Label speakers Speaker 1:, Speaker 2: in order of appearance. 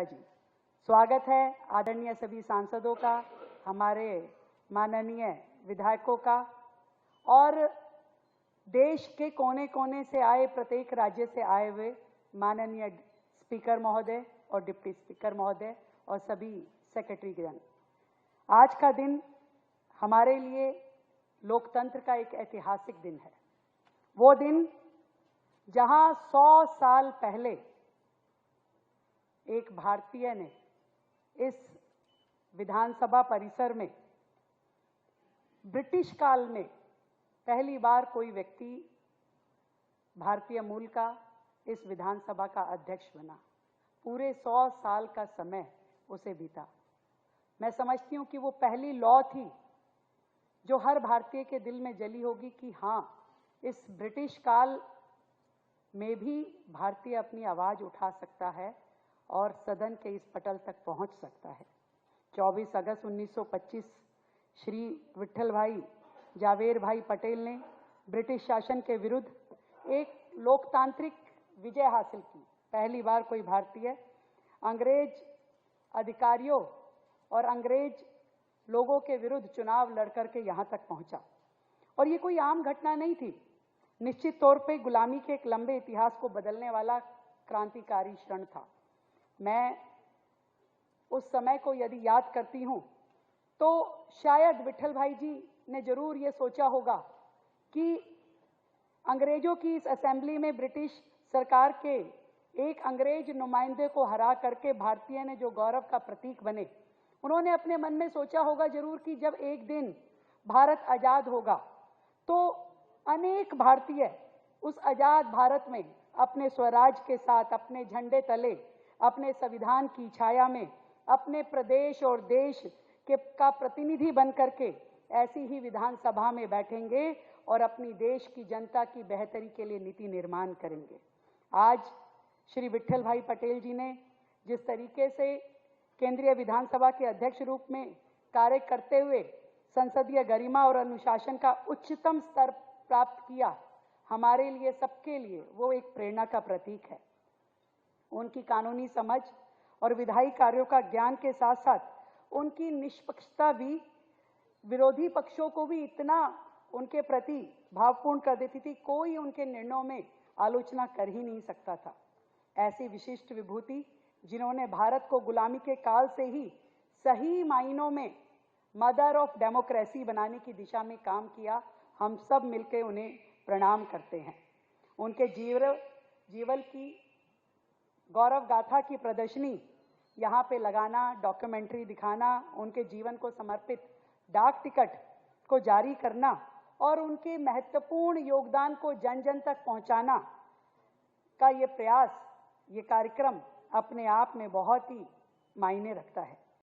Speaker 1: जी, स्वागत है आदरणीय सभी सांसदों का, हमारे माननीय विधायकों का और देश के कोने कोने से आए, प्रत्येक राज्य से आए हुए माननीय स्पीकर महोदय और डिप्टी स्पीकर महोदय और सभी सेक्रेटरीगण। आज का दिन हमारे लिए लोकतंत्र का एक ऐतिहासिक दिन है। वो दिन जहां 100 साल पहले एक भारतीय ने इस विधानसभा परिसर में ब्रिटिश काल में पहली बार कोई व्यक्ति भारतीय मूल का इस विधानसभा का अध्यक्ष बना। पूरे 100 साल का समय उसे बीता। मैं समझती हूं कि वो पहली लॉ थी जो हर भारतीय के दिल में जली होगी कि हां, इस ब्रिटिश काल में भी भारतीय अपनी आवाज उठा सकता है और सदन के इस पटल तक पहुंच सकता है। 24 अगस्त 1925 श्री विट्ठल भाई जावेर भाई पटेल ने ब्रिटिश शासन के विरुद्ध एक लोकतांत्रिक विजय हासिल की। पहली बार कोई भारतीय अंग्रेज अधिकारियों और अंग्रेज लोगों के विरुद्ध चुनाव लड़कर के यहां तक पहुंचा। और ये कोई आम घटना नहीं थी। निश्चित तौर पे गुलामी के एक लंबे इतिहास को बदलने वाला क्रांतिकारी क्षण था। मैं उस समय को यदि याद करती हूं तो शायद विट्ठल भाई जी ने जरूर ये सोचा होगा कि अंग्रेजों की इस असेंबली में ब्रिटिश सरकार के एक अंग्रेज नुमाइंदे को हरा करके भारतीय ने जो गौरव का प्रतीक बने, उन्होंने अपने मन में सोचा होगा जरूर कि जब एक दिन भारत आजाद होगा तो अनेक भारतीय उस आजाद भारत में अपने स्वराज के साथ, अपने झंडे तले, अपने संविधान की छाया में, अपने प्रदेश और देश का प्रतिनिधि बनकर के ऐसी ही विधानसभा में बैठेंगे और अपनी देश की जनता की बेहतरी के लिए नीति निर्माण करेंगे। आज श्री विट्ठल भाई पटेल जी ने जिस तरीके से केंद्रीय विधानसभा के अध्यक्ष रूप में कार्य करते हुए संसदीय गरिमा और अनुशासन का उच्चतम स्तर प्राप्त किया, हमारे लिए, सबके लिए वो एक प्रेरणा का प्रतीक है। उनकी कानूनी समझ और विधायी कार्यों का ज्ञान के साथ साथ उनकी निष्पक्षता भी विरोधी पक्षों को भी इतना उनके प्रति भावपूर्ण कर देती थी, कोई उनके निर्णयों में आलोचना कर ही नहीं सकता था। ऐसी विशिष्ट विभूति जिन्होंने भारत को गुलामी के काल से ही सही मायनों में मदर ऑफ डेमोक्रेसी बनाने की दिशा में काम किया, हम सब मिलकर उन्हें प्रणाम करते हैं। उनके जीवन की गौरव गाथा की प्रदर्शनी यहाँ पे लगाना, डॉक्यूमेंट्री दिखाना, उनके जीवन को समर्पित डाक टिकट को जारी करना और उनके महत्वपूर्ण योगदान को जन जन तक पहुँचाना का ये प्रयास, ये कार्यक्रम अपने आप में बहुत ही मायने रखता है।